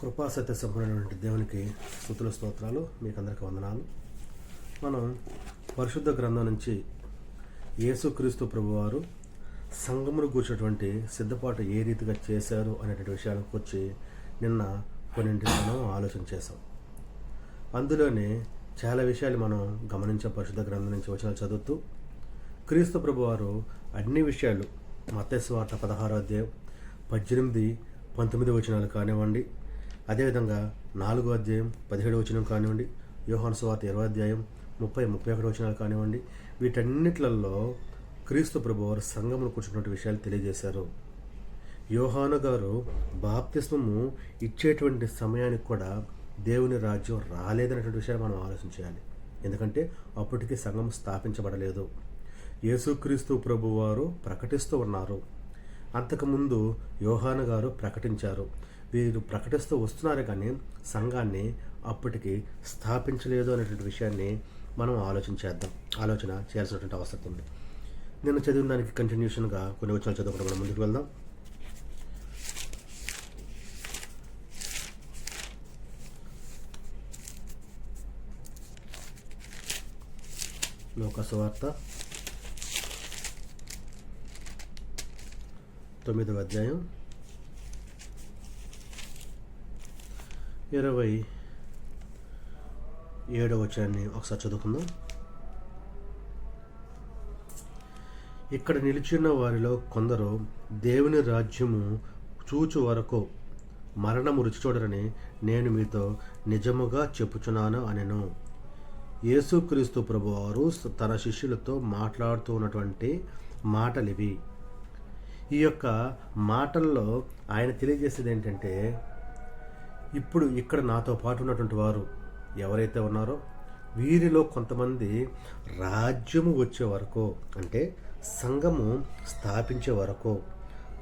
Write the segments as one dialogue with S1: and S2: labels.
S1: కృపా సత్య సంపూర్ణమైనటువంటి దేవునికి స్తుతుల స్తోత్రాలు. మీకు అందరికీ వందనాలు. మనం పరిశుద్ధ గ్రంథం నుంచి యేసుక్రీస్తు ప్రభువారు సంఘమును కూర్చున్నటువంటి సిద్ధపాటు ఏ రీతిగా చేశారు అనేటువంటి విషయానికి వచ్చి నిన్న కొన్నింటిని మనం ఆలోచన చేసాం. అందులోనే చాలా విషయాలు మనం గమనించే పరిశుద్ధ గ్రంథం నుంచి వచనాలు చదువుతూ క్రీస్తు ప్రభువారు అన్ని విషయాలు మత్తయి సువార్త 16వ అధ్యాయం 18-19 వచనాలు కానివ్వండి, అదేవిధంగా 4వ అధ్యాయం 17వ వచనం కానివ్వండి, యోహాను సువార్త 20వ అధ్యాయం 30-31 వచనాలు కానివ్వండి, వీటన్నిట్లలో క్రీస్తు ప్రభువారు సంఘమును కూర్చున్నటువంటి విషయాలు తెలియజేశారు. యోహాను గారు బాప్తిస్మము ఇచ్చేటువంటి సమయానికి కూడా దేవుని రాజ్యం రాలేదనేటువంటి విషయాన్ని మనం ఆలోచించాలి. ఎందుకంటే అప్పటికి సంఘం స్థాపించబడలేదు. యేసుక్రీస్తు ప్రభువారు ప్రకటిస్తూ ఉన్నారు. అంతకుముందు యోహాను గారు ప్రకటించారు. వీరు ప్రకటిస్తూ వస్తున్నారు, కానీ సంఘాన్ని అప్పటికి స్థాపించలేదు అనేటువంటి విషయాన్ని మనం ఆలోచన చేయాల్సినటువంటి అవసరం ఉంది. నేను చదివిన దానికి కంటిన్యూషన్గా కొన్ని వచనాలు చదువుకుంటూ మనం ముందుకు వెళ్దాం. లూకా సువార్త 9వ అధ్యాయం 27వ వచనాన్ని ఒకసారి చదువుకుందాం. ఇక్కడ నిలిచిన వారిలో కొందరు దేవుని రాజ్యము చూచు వరకు మరణము రుచి చూడరని నేను మీతో నిజముగా చెప్పుచున్నాను అనెను. యేసుక్రీస్తు ప్రభువారు తన శిష్యులతో మాట్లాడుతూ ఉన్నటువంటి మాటలివి. ఈ యొక్క మాటల్లో ఆయన తెలియజేసేది ఏంటంటే, ఇప్పుడు ఇక్కడ నాతో పాటు ఉన్నటువంటి వారు ఎవరైతే ఉన్నారో వీరిలో కొంతమంది రాజ్యము వచ్చే వరకు, అంటే సంఘము స్థాపించే వరకు,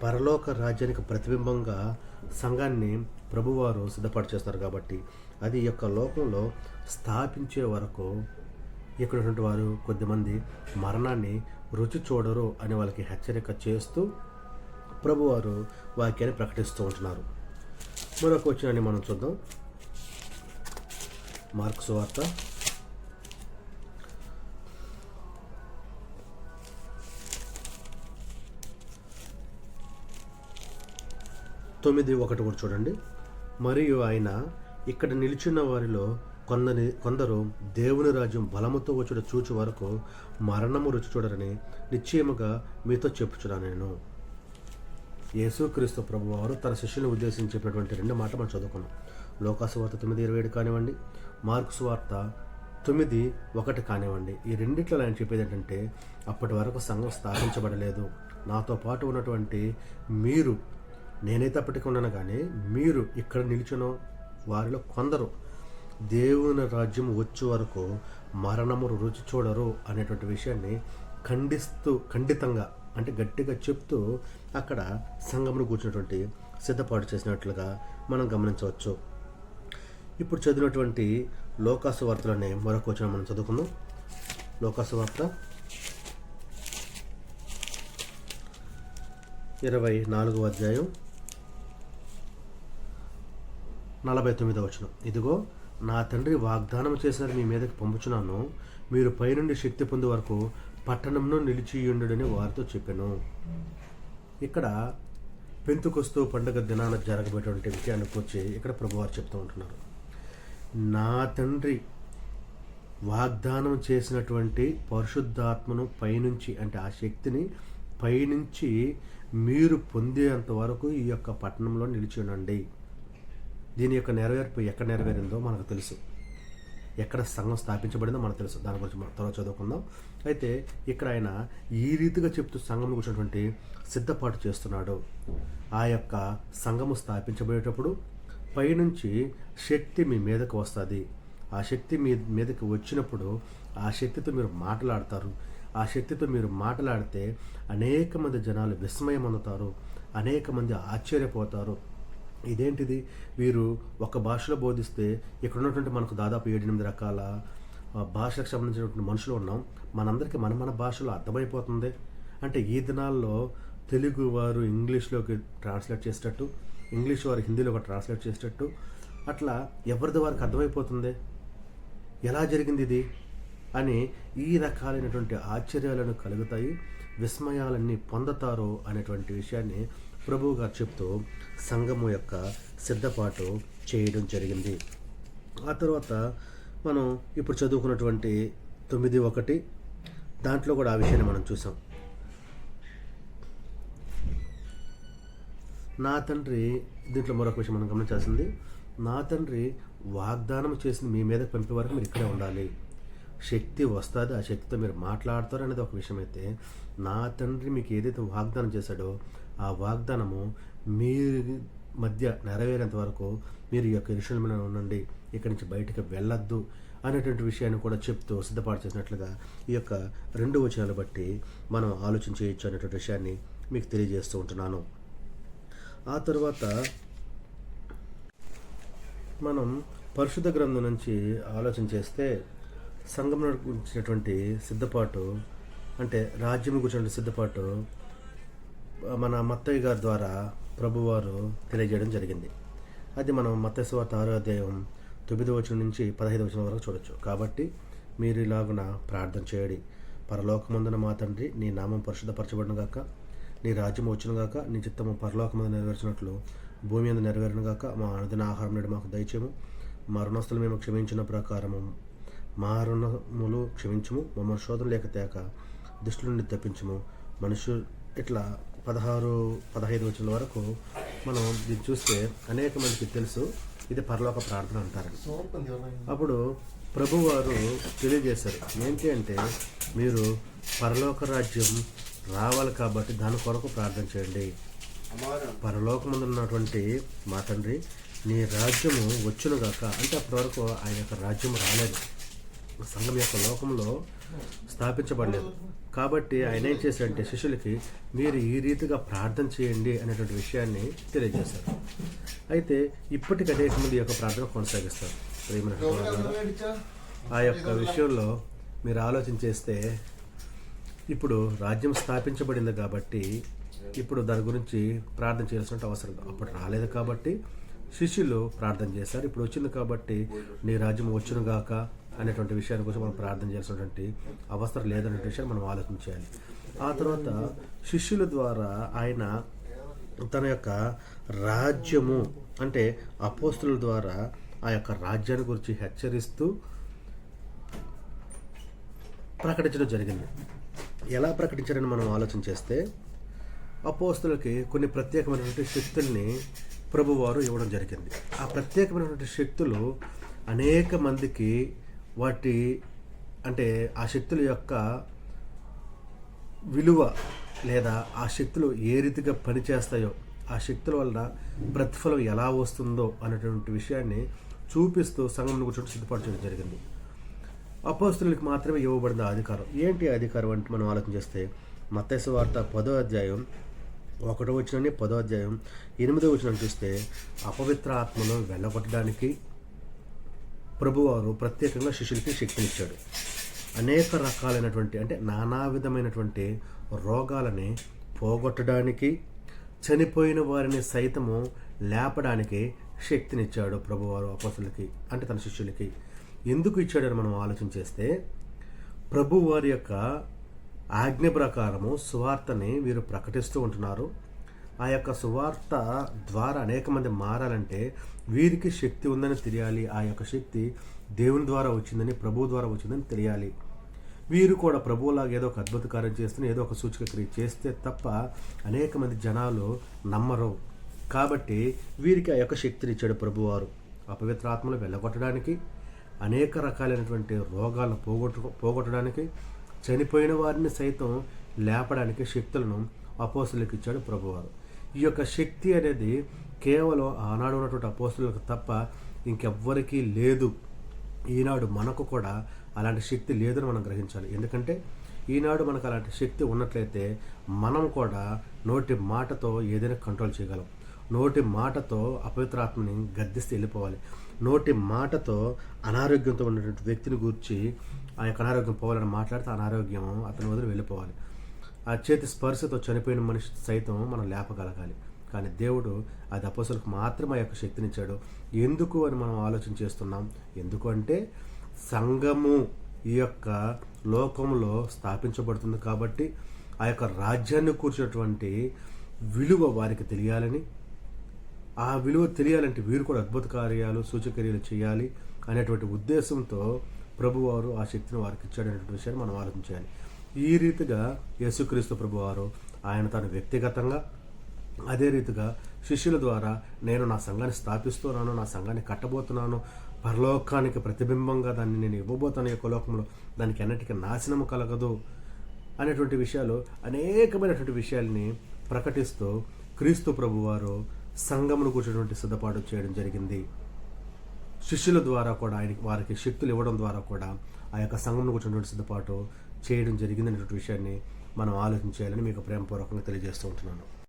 S1: పరలోక రాజ్యానికి ప్రతిబింబంగా సంఘాన్ని ప్రభువారు సిద్ధపాటు చేస్తారు. కాబట్టి అది ఈ యొక్క లోకంలో స్థాపించే వరకు ఇక్కడ ఉన్నటువంటి వారు కొద్దిమంది మరణాన్ని రుచి చూడరు అని వాళ్ళకి హెచ్చరిక చేస్తూ ప్రభువారు వాక్యాన్ని ప్రకటిస్తూ ఉంటున్నారు. మరొక వచనాన్ని మనం చూద్దాం. మార్కు సువార్త 9:1 కూడా చూడండి. మరియు ఆయన ఇక్కడ నిలిచిన వారిలో కొందరు దేవుని రాజ్యం బలముతో వచ్చుట చూచు వరకు మరణము రుచి చూడరని నిశ్చయముగా మీతో చెప్పుచున్నాను నేను. యేసుక్రీస్తు ప్రభువారు తన శిష్యులను ఉద్దేశించి చెప్పినటువంటి 2 మాటలు మనం చదువుకున్నాం. లూకా సువార్త 9:27 కానివ్వండి, మార్కు సువార్త 9:1 కానివ్వండి. ఈ రెండిట్లో ఆయన చెప్పేది ఏంటంటే, అప్పటి వరకు సంఘం స్థాపించబడలేదు. నాతో పాటు ఉన్నటువంటి మీరు, నేనైతే అప్పటికి ఉన్నాను, కానీ మీరు ఇక్కడ నిలిచిన వారిలో కొందరు దేవుని రాజ్యం వచ్చే వరకు మరణము రుచి చూడరు అనేటువంటి విషయాన్ని ఖండితంగా అంటే గట్టిగా చెప్తూ అక్కడ సంఘమును కూర్చున్నటువంటి సిద్ధపాటు చేసినట్లుగా మనం గమనించవచ్చు. ఇప్పుడు చదివినటువంటి లూకా సువార్తలోనే మరొక వచనం మనం చదువుకుందాం. లూకా సువార్త 24వ అధ్యాయం 49వ వచనం. ఇదిగో నా తండ్రి వాగ్దానం చేసినది మీ మీదకి పంపుచున్నాను, మీరు పైనుండి శక్తి పొందే వరకు పట్టణంలో నిలిచియుండుడని వారితో చెప్పాను. ఇక్కడ పెంతుకొస్తూ పండుగ దినాన జరగబోయేటువంటి విషయానికి వచ్చి ఇక్కడ ప్రభువారు చెప్తూ ఉంటున్నారు. నా తండ్రి వాగ్దానం చేసినటువంటి పరిశుద్ధాత్మను పైనుంచి, అంటే ఆ శక్తిని పైనుంచి మీరు పొందేంత వరకు ఈ యొక్క పట్టణంలో నిలిచి ఉండండి. దీని యొక్క నెరవేర్పు ఎక్కడ నెరవేరిందో మనకు తెలుసు, ఎక్కడ సంఘం స్థాపించబడిందో మనకు తెలుసు. దాని గురించి తర్వాత చదువుకుందాం. అయితే ఇక్కడ ఆయన ఈ రీతిగా చెప్తూ సంఘం కూర్చున్నటువంటి సిద్ధపాటు చేస్తున్నాడు. ఆ యొక్క సంఘము స్థాపించబడేటప్పుడు పైనుంచి శక్తి మీ మీదకు వస్తుంది. ఆ శక్తి మీ మీదకి వచ్చినప్పుడు ఆ శక్తితో మీరు మాట్లాడతారు. ఆ శక్తితో మీరు మాట్లాడితే అనేక మంది జనాలు విస్మయం అందుతారు, అనేక మంది ఆశ్చర్యపోతారు. ఇదేంటిది, వీరు ఒక భాషలో బోధిస్తే ఇక్కడ ఉన్నటువంటి మనకు దాదాపు 7-8 రకాల భాషలకు సంబంధించినటువంటి మనుషులు ఉన్నాం. మనందరికీ మన భాషలో అర్థమైపోతుంది. అంటే ఈ దినాల్లో తెలుగు వారు ఇంగ్లీష్లోకి ట్రాన్స్లేట్ చేసేటట్టు, ఇంగ్లీష్ వారు హిందీలో ఒక ట్రాన్స్లేట్ చేసేటట్టు అట్లా ఎవరిది వారికి అర్థమైపోతుంది ఎలా జరిగింది ఇది అని. ఈ రకాలైనటువంటి ఆశ్చర్యాలను కలుగుతాయి, విస్మయాలన్నీ పొందుతారు అనేటువంటి విషయాన్ని ప్రభువు గారు చెప్తూ సంఘము యొక్క సిద్ధపాటు చేయడం జరిగింది. ఆ తర్వాత మనం ఇప్పుడు చదువుకున్నటువంటి 9:1 దాంట్లో కూడా ఆ విషయాన్ని మనం చూసాం. నా తండ్రి, దీంట్లో మరొక విషయం మనం గమనించాల్సింది, నా తండ్రి వాగ్దానం చేసింది మీ మీద పంపే వరకు మీరు ఇక్కడే ఉండాలి. శక్తి వస్తుంది, ఆ శక్తితో మీరు మాట్లాడతారు అనేది ఒక విషయం అయితే, నా తండ్రి మీకు ఏదైతే వాగ్దానం చేశాడో ఆ వాగ్దానము మీ మధ్య నెరవేరేంత వరకు మీరు ఈ యొక్క యెరూషలేములో ఉండండి, ఇక్కడి నుంచి బయటకు వెళ్ళొద్దు అనేటువంటి విషయాన్ని కూడా చెప్తూ సిద్ధపాటు చేసినట్లుగా ఈ యొక్క 2 వచనాలు బట్టి మనం ఆలోచన చేయొచ్చు అనేటువంటి విషయాన్ని మీకు తెలియజేస్తూ ఉంటున్నాను. ఆ తర్వాత మనం పరిశుద్ధ గ్రంథం నుంచి ఆలోచన చేస్తే సంఘం గురించినటువంటి సిద్ధపాటు, అంటే రాజ్యం గురించిన సిద్ధపాటు మన మత్తయి గారి ద్వారా ప్రభువారు తెలియజేయడం జరిగింది. అది మనం మత్తయి సువార్త 6వ అధ్యాయం 9వ వచనం నుంచి 15వ వచనం వరకు చూడొచ్చు. కాబట్టి మీరు ఇలాగున ప్రార్థన చేయడి, పరలోకమందున మా తండ్రి, నీ నామం పరిశుద్ధపరచబడును గాక, నీ రాజ్యం వచ్చును గాక, నీ చిత్తము పరలోకమందు నెరవేర్చినట్లు భూమి అందు నెరవేరును గాక, మా అనుదిన ఆహారం నేడు మాకు దయచేము, మా రుణస్తులు మేము క్షమించిన ప్రకారము మా రుణములు క్షమించము, మమ్మల్ని శోధన లేక తేక దుష్టుల నుండి తప్పించము. మనుషులు ఇట్లా 16-15 వచనాల వరకు మనం దీన్ని చూస్తే అనేక మందికి తెలుసు ఇది పరలోక ప్రార్థన అంటారని. అప్పుడు ప్రభువారు తెలియజేశారు ఏంటి అంటే, మీరు పరలోక రాజ్యం రావాలి కాబట్టి దాని కొరకు ప్రార్థన చేయండి. పరలోకమందు ఉన్నటువంటి మా తండ్రి, నీ రాజ్యము వచ్చును గాక అంటే అప్పటి వరకు ఆయన యొక్క రాజ్యం రాలేదు, సంఘం యొక్క లోకంలో స్థాపించబడలేదు. కాబట్టి ఆయన ఏం చేశారంటే శిష్యులకి మీరు ఈ రీతిగా ప్రార్థన చేయండి అనేటువంటి విషయాన్ని తెలియజేశారు. అయితే ఇప్పటికి అనేక మంది యొక్క ప్రార్థన కొనసాగిస్తారు. ఆ యొక్క విషయంలో మీరు ఆలోచన చేస్తే, ఇప్పుడు రాజ్యం స్థాపించబడింది కాబట్టి ఇప్పుడు దాని గురించి ప్రార్థన చేయాల్సిన అవసరం అప్పుడు రాలేదు కాబట్టి శిష్యులు ప్రార్థన చేశారు. ఇప్పుడు వచ్చింది కాబట్టి నీ రాజ్యం వచ్చును గాక అనేటువంటి విషయాన్ని కోసం మనం ప్రార్థన చేయాల్సినటువంటి అవసరం లేదనే విషయాన్ని మనం ఆలోచించాలి. ఆ తర్వాత శిష్యుల ద్వారా ఆయన తన యొక్క రాజ్యము అంటే అపోస్తుల ద్వారా ఆ యొక్క రాజ్యాన్ని గురించి హెచ్చరిస్తూ ప్రకటించడం జరిగింది. ఎలా ప్రకటించారని మనం ఆలోచన చేస్తే, అపోస్తులకి కొన్ని ప్రత్యేకమైనటువంటి శక్తుల్ని ప్రభువారు ఇవ్వడం జరిగింది. ఆ ప్రత్యేకమైనటువంటి శక్తులు అనేక మందికి వాటి అంటే ఆ శక్తుల యొక్క విలువ లేదా ఆ శక్తులు ఏ రీతిగా పనిచేస్తాయో, ఆ శక్తుల వల్ల ప్రతిఫలం ఎలా వస్తుందో అనేటువంటి విషయాన్ని చూపిస్తూ సంఘం కూర్చొని సిద్ధపాటు చేయడం జరిగింది. అపోస్తులకు మాత్రమే ఇవ్వబడిన అధికారం. ఏంటి అధికారం అంటే మనం ఆలోచన చేస్తే, మత్తయి సువార్త 10వ అధ్యాయం 1వ వచనాన్ని 10వ అధ్యాయం 8వ వచనం చూస్తే, అపవిత్ర ఆత్మను వెళ్ళగొట్టడానికి ప్రభువారు ప్రత్యేకంగా శిష్యులకి శక్తినిచ్చాడు. అనేక రకాలైనటువంటి అంటే నానా విధమైనటువంటి రోగాలని పోగొట్టడానికి, చనిపోయిన వారిని సైతము లేపడానికి శక్తినిచ్చాడు ప్రభువారు అపోస్తులకి అంటే తన శిష్యులకి. ఎందుకు ఇచ్చాడని మనం ఆలోచన చేస్తే, ప్రభువారి యొక్క ఆజ్ఞ ప్రకారము సువార్తని వీరు ప్రకటిస్తూ ఉంటున్నారు. ఆ యొక్క సువార్త ద్వారా అనేక మంది మారాలంటే వీరికి శక్తి ఉందని తెలియాలి. ఆ యొక్క శక్తి దేవుని ద్వారా వచ్చిందని, ప్రభువు ద్వారా వచ్చిందని తెలియాలి. వీరు కూడా ప్రభువులాగా ఏదో ఒక అద్భుత కార్యం చేస్తూనే ఏదో ఒక సూచక క్రియ చేస్తే తప్ప అనేక మంది జనాలు నమ్మరు. కాబట్టి వీరికి ఆ యొక్క శక్తిని ఇచ్చాడు ప్రభువారు. అపవిత్ర ఆత్మలు వెళ్ళగొట్టడానికి, అనేక రకాలైనటువంటి రోగాలను పోగొట్టడానికి, చనిపోయిన వారిని సైతం లేపడానికి శక్తులను అపోస్తులకు ఇచ్చాడు ప్రభువారు. ఈ యొక్క శక్తి అనేది కేవలం ఆనాడు ఉన్నటువంటి అపోస్తులకు తప్ప ఇంకెవ్వరికీ లేదు. ఈనాడు మనకు కూడా అలాంటి శక్తి లేదని మనం గ్రహించాలి. ఎందుకంటే ఈనాడు మనకు అలాంటి శక్తి ఉన్నట్లయితే మనం కూడా నోటి మాటతో ఏదైనా కంట్రోల్ చేయగలం. నోటి మాటతో అపవిత్రాత్మని గద్దిస్తే వెళ్ళిపోవాలి. నోటి మాటతో అనారోగ్యంతో ఉన్నటువంటి వ్యక్తిని గురించి ఆ యొక్క అనారోగ్యం పోవాలని మాట్లాడితే అనారోగ్యం అతని వదిలి వెళ్ళిపోవాలి. ఆ చేతి స్పర్శతో చనిపోయిన మనిషి సైతం మనం లేపగలగాలి. కానీ దేవుడు అది అపోస్తలులకు మాత్రం ఆ యొక్క శక్తినిచ్చాడు. ఎందుకు అని మనం ఆలోచన చేస్తున్నాం. ఎందుకు అంటే సంఘము ఈ యొక్క లోకంలో స్థాపించబడుతుంది కాబట్టి ఆ యొక్క రాజ్యాన్ని కూర్చున్నటువంటి విలువ వారికి తెలియాలని, ఆ విలువ తెలియాలంటే వీరు కూడా అద్భుత కార్యాలు సూచక్రియలు చేయాలి అనేటువంటి ఉద్దేశంతో ప్రభువారు ఆ శక్తిని వారికి ఇచ్చాడనేటువంటి విషయాన్ని మనం ఆలోచించాలి. ఈ రీతిగా యేసుక్రీస్తు ప్రభువారు ఆయన తను వ్యక్తిగతంగా, అదే రీతిగా శిష్యుల ద్వారా నేను నా సంఘాన్ని స్థాపిస్తున్నాను, నా సంఘాన్ని కట్టబోతున్నాను, పరలోకానికి ప్రతిబింబంగా దాన్ని నేను ఇవ్వబోతాను, యొక్క లోకంలో దానికి ఎన్నటికీ నాశనము కలగదు అనేటువంటి విషయాలు, అనేకమైనటువంటి విషయాల్ని ప్రకటిస్తూ క్రీస్తు ప్రభువారు సంఘమును కూర్చున్నటువంటి సిద్ధపాటు చేయడం జరిగింది. శిష్యుల ద్వారా కూడా వారికి శక్తులు ఇవ్వడం ద్వారా కూడా ఆ యొక్క సంఘమును కూర్చున్నటువంటి సిద్ధపాటు చేయడం జరిగింది అనేటువంటి విషయాన్ని మనం ఆలోచించాలని మీకు ప్రేమపూర్వకంగా తెలియజేస్తూ ఉంటున్నాను.